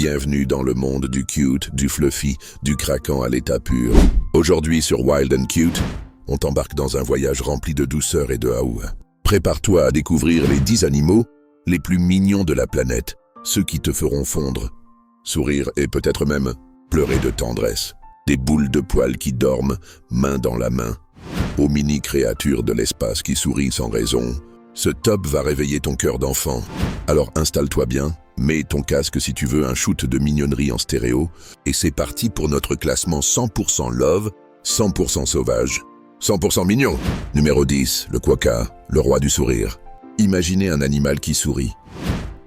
Bienvenue dans le monde du cute, du fluffy, du craquant à l'état pur. Aujourd'hui sur Wild and Cute, on t'embarque dans un voyage rempli de douceur et de haou. Prépare-toi à découvrir les 10 animaux les plus mignons de la planète, ceux qui te feront fondre, sourire et peut-être même pleurer de tendresse. Des boules de poils qui dorment, main dans la main, aux mini-créatures de l'espace qui sourient sans raison. Ce top va réveiller ton cœur d'enfant. Alors installe-toi bien, mets ton casque si tu veux un shoot de mignonnerie en stéréo, et c'est parti pour notre classement 100% love, 100% sauvage, 100% mignon. Numéro 10, le quokka, le roi du sourire. Imaginez un animal qui sourit.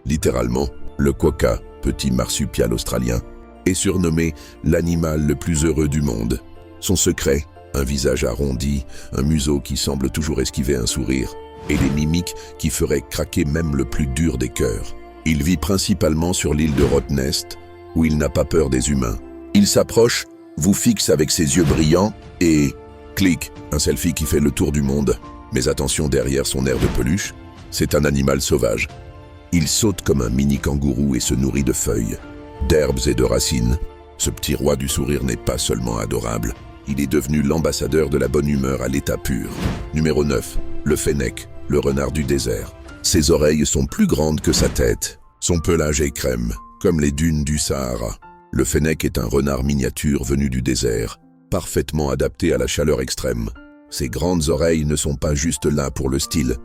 Littéralement, le quokka, petit marsupial australien, est surnommé l'animal le plus heureux du monde. Son secret, un visage arrondi, un museau qui semble toujours esquiver un sourire, et des mimiques qui feraient craquer même le plus dur des cœurs. Il vit principalement sur l'île de Rottnest, où il n'a pas peur des humains. Il s'approche, vous fixe avec ses yeux brillants et... clic, un selfie qui fait le tour du monde. Mais attention, derrière son air de peluche, c'est un animal sauvage. Il saute comme un mini kangourou et se nourrit de feuilles, d'herbes et de racines. Ce petit roi du sourire n'est pas seulement adorable, il est devenu l'ambassadeur de la bonne humeur à l'état pur. Numéro 9, le fennec, le renard du désert. Ses oreilles sont plus grandes que sa tête. Son pelage est crème, comme les dunes du Sahara. Le fennec est un renard miniature venu du désert, parfaitement adapté à la chaleur extrême. Ses grandes oreilles ne sont pas juste là pour le style.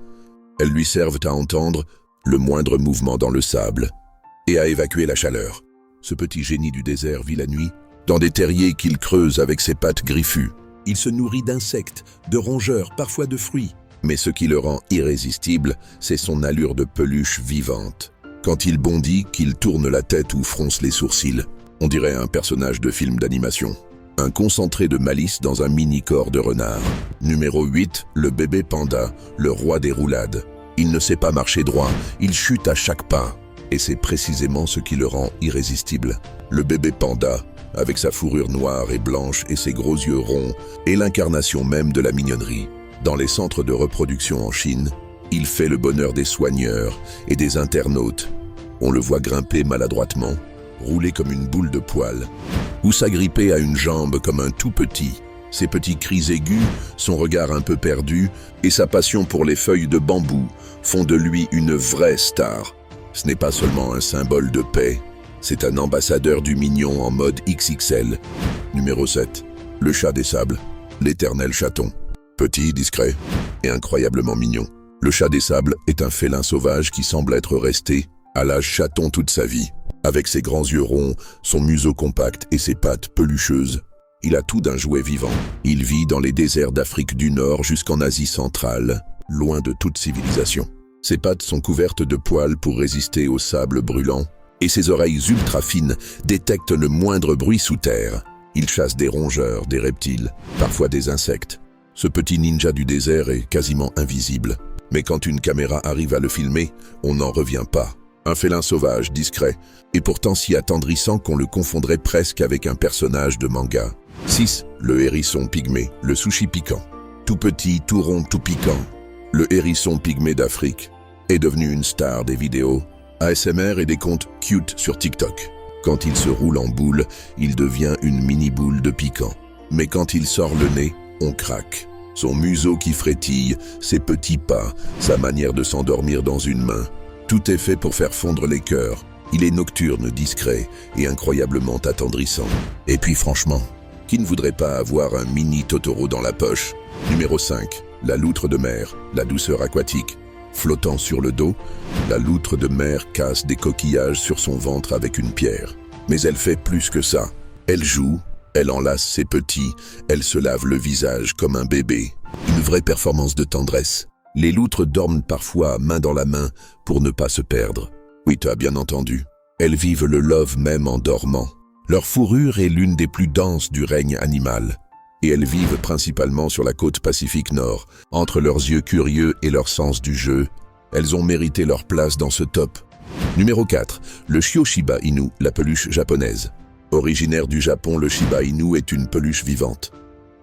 Elles lui servent à entendre le moindre mouvement dans le sable et à évacuer la chaleur. Ce petit génie du désert vit la nuit dans des terriers qu'il creuse avec ses pattes griffues. Il se nourrit d'insectes, de rongeurs, parfois de fruits. Mais ce qui le rend irrésistible, c'est son allure de peluche vivante. Quand il bondit, qu'il tourne la tête ou fronce les sourcils, on dirait un personnage de film d'animation. Un concentré de malice dans un mini-corps de renard. Numéro 8, le bébé panda, le roi des roulades. Il ne sait pas marcher droit, il chute à chaque pas. Et c'est précisément ce qui le rend irrésistible. Le bébé panda, avec sa fourrure noire et blanche et ses gros yeux ronds, est l'incarnation même de la mignonnerie. Dans les centres de reproduction en Chine, il fait le bonheur des soigneurs et des internautes. On le voit grimper maladroitement, rouler comme une boule de poils, ou s'agripper à une jambe comme un tout petit. Ses petits cris aigus, son regard un peu perdu et sa passion pour les feuilles de bambou font de lui une vraie star. Ce n'est pas seulement un symbole de paix, c'est un ambassadeur du mignon en mode XXL. Numéro 7, le chat des sables, l'éternel chaton. Petit, discret et incroyablement mignon. Le chat des sables est un félin sauvage qui semble être resté à l'âge chaton toute sa vie. Avec ses grands yeux ronds, son museau compact et ses pattes pelucheuses, il a tout d'un jouet vivant. Il vit dans les déserts d'Afrique du Nord jusqu'en Asie centrale, loin de toute civilisation. Ses pattes sont couvertes de poils pour résister au sable brûlant, et ses oreilles ultra fines détectent le moindre bruit sous terre. Il chasse des rongeurs, des reptiles, parfois des insectes. Ce petit ninja du désert est quasiment invisible. Mais quand une caméra arrive à le filmer, on n'en revient pas. Un félin sauvage, discret, et pourtant si attendrissant qu'on le confondrait presque avec un personnage de manga. 6. Le hérisson pygmée, le sushi piquant. Tout petit, tout rond, tout piquant. Le hérisson pygmée d'Afrique est devenu une star des vidéos ASMR et des comptes cute sur TikTok. Quand il se roule en boule, il devient une mini-boule de piquant. Mais quand il sort le nez, on craque. Son museau qui frétille, ses petits pas, sa manière de s'endormir dans une main. Tout est fait pour faire fondre les cœurs. Il est nocturne, discret et incroyablement attendrissant. Et puis franchement, qui ne voudrait pas avoir un mini Totoro dans la poche? Numéro 5, la loutre de mer, la douceur aquatique. Flottant sur le dos, la loutre de mer casse des coquillages sur son ventre avec une pierre. Mais elle fait plus que ça. Elle joue. Elle enlace ses petits, elle se lave le visage comme un bébé. Une vraie performance de tendresse. Les loutres dorment parfois main dans la main pour ne pas se perdre. Oui, tu as bien entendu. Elles vivent le love même en dormant. Leur fourrure est l'une des plus denses du règne animal. Et elles vivent principalement sur la côte Pacifique Nord. Entre leurs yeux curieux et leur sens du jeu, elles ont mérité leur place dans ce top. Numéro 4, le Shio Shiba Inu, la peluche japonaise. Originaire du Japon, le Shiba Inu est une peluche vivante.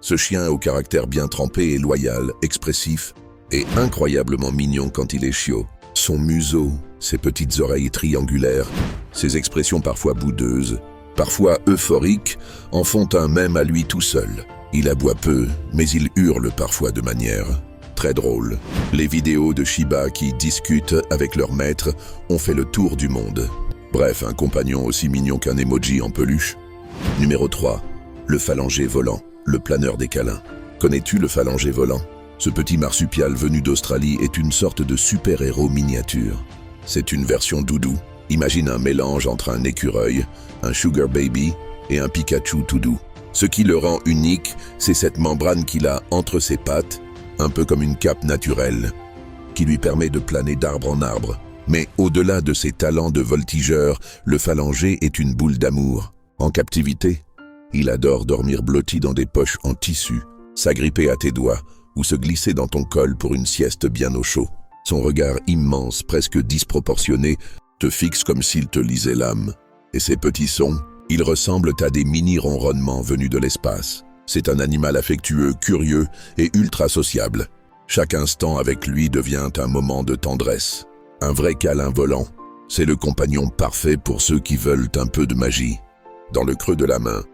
Ce chien au caractère bien trempé et loyal, expressif et incroyablement mignon quand il est chiot. Son museau, ses petites oreilles triangulaires, ses expressions parfois boudeuses, parfois euphoriques, en font un mème à lui tout seul. Il aboie peu, mais il hurle parfois de manière très drôle. Les vidéos de Shiba qui discutent avec leur maître ont fait le tour du monde. Bref, un compagnon aussi mignon qu'un emoji en peluche. Numéro 3. Le phalangé volant, le planeur des câlins. Connais-tu le phalangé volant? Ce petit marsupial venu d'Australie est une sorte de super-héros miniature. C'est une version doudou. Imagine un mélange entre un écureuil, un sugar baby et un Pikachu tout doux. Ce qui le rend unique, c'est cette membrane qu'il a entre ses pattes, un peu comme une cape naturelle, qui lui permet de planer d'arbre en arbre. Mais au-delà de ses talents de voltigeur, le phalangé est une boule d'amour. En captivité, il adore dormir blotti dans des poches en tissu, s'agripper à tes doigts ou se glisser dans ton col pour une sieste bien au chaud. Son regard immense, presque disproportionné, te fixe comme s'il te lisait l'âme. Et ses petits sons, ils ressemblent à des mini-ronronnements venus de l'espace. C'est un animal affectueux, curieux et ultra sociable. Chaque instant avec lui devient un moment de tendresse. Un vrai câlin volant, c'est le compagnon parfait pour ceux qui veulent un peu de magie. Dans le creux de la main.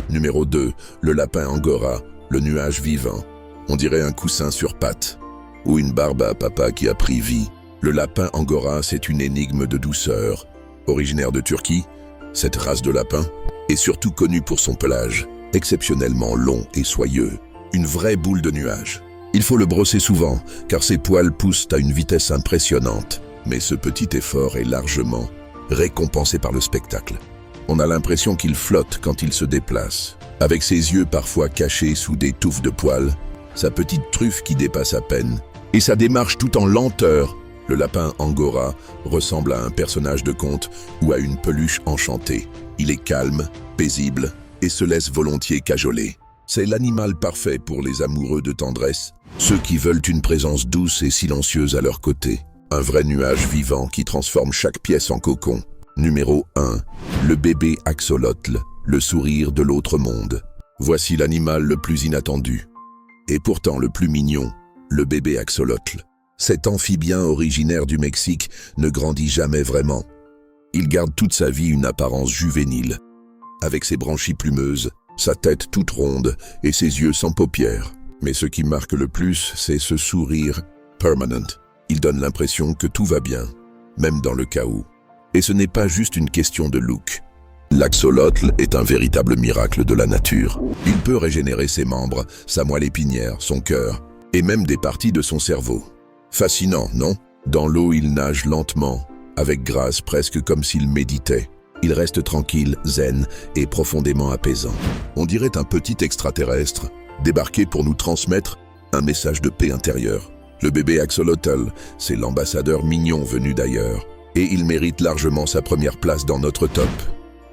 Numéro 2, le lapin angora, le nuage vivant. On dirait un coussin sur pattes, ou une barbe à papa qui a pris vie. Le lapin angora, c'est une énigme de douceur. Originaire de Turquie, cette race de lapin est surtout connue pour son pelage, exceptionnellement long et soyeux, une vraie boule de nuage. Il faut le brosser souvent, car ses poils poussent à une vitesse impressionnante. Mais ce petit effort est largement récompensé par le spectacle. On a l'impression qu'il flotte quand il se déplace. Avec ses yeux parfois cachés sous des touffes de poils, sa petite truffe qui dépasse à peine, et sa démarche tout en lenteur, le lapin angora ressemble à un personnage de conte ou à une peluche enchantée. Il est calme, paisible et se laisse volontiers cajoler. C'est l'animal parfait pour les amoureux de tendresse, ceux qui veulent une présence douce et silencieuse à leur côté. Un vrai nuage vivant qui transforme chaque pièce en cocon. Numéro 1. Le bébé axolotl, le sourire de l'autre monde. Voici l'animal le plus inattendu, et pourtant le plus mignon, le bébé axolotl. Cet amphibien originaire du Mexique ne grandit jamais vraiment. Il garde toute sa vie une apparence juvénile, avec ses branchies plumeuses, sa tête toute ronde et ses yeux sans paupières. Mais ce qui marque le plus, c'est ce sourire permanent. Il donne l'impression que tout va bien, même dans le chaos. Et ce n'est pas juste une question de look. L'axolotl est un véritable miracle de la nature. Il peut régénérer ses membres, sa moelle épinière, son cœur, et même des parties de son cerveau. Fascinant, non? Dans l'eau, il nage lentement, avec grâce, presque comme s'il méditait. Il reste tranquille, zen et profondément apaisant. On dirait un petit extraterrestre, débarqué pour nous transmettre un message de paix intérieure. Le bébé axolotl, c'est l'ambassadeur mignon venu d'ailleurs, et il mérite largement sa première place dans notre top.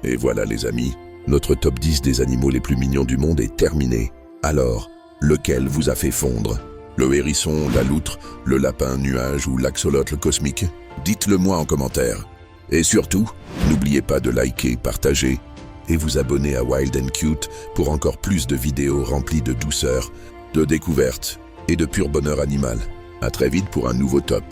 Et voilà les amis, notre top 10 des animaux les plus mignons du monde est terminé. Alors, lequel vous a fait fondre? Le hérisson, la loutre, le lapin nuage ou l'axolotl cosmique? Dites-le moi en commentaire. Et surtout, n'oubliez pas de liker, partager et vous abonner à Wild & Cute pour encore plus de vidéos remplies de douceur, de découvertes et de pur bonheur animal. À très vite pour un nouveau top.